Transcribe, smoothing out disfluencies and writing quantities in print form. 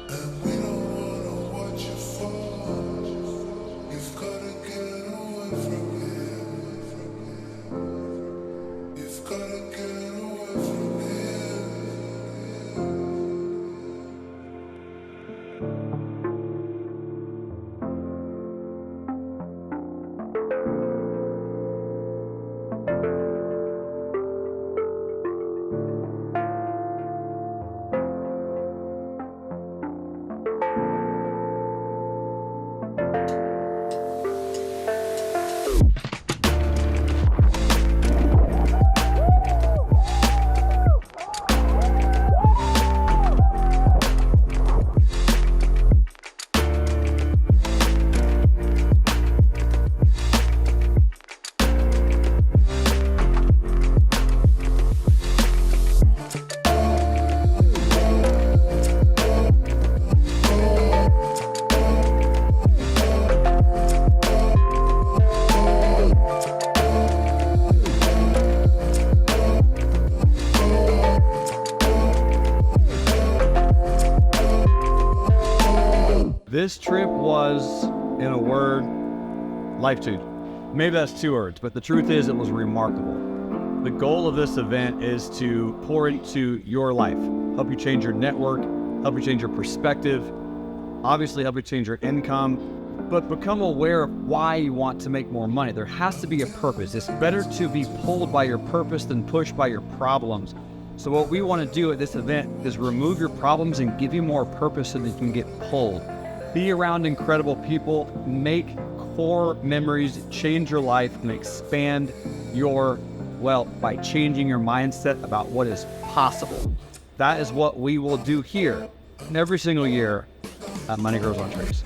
And we don't wanna watch you fall. You've gotta get away from here. You've gotta get away from here. This trip was, in a word, life-changing. Maybe that's 2 words, but the truth is it was remarkable. The goal of this event is to pour into your life, help you change your network, help you change your perspective, obviously help you change your income, but become aware of why you want to make more money. There has to be a purpose. It's better to be pulled by your purpose than pushed by your problems. So what we want to do at this event is remove your problems and give you more purpose so that you can get pulled. Be around incredible people, make core memories, change your life, and expand your wealth by changing your mindset about what is possible. That is what we will do here every single year at Money Grows on Trees.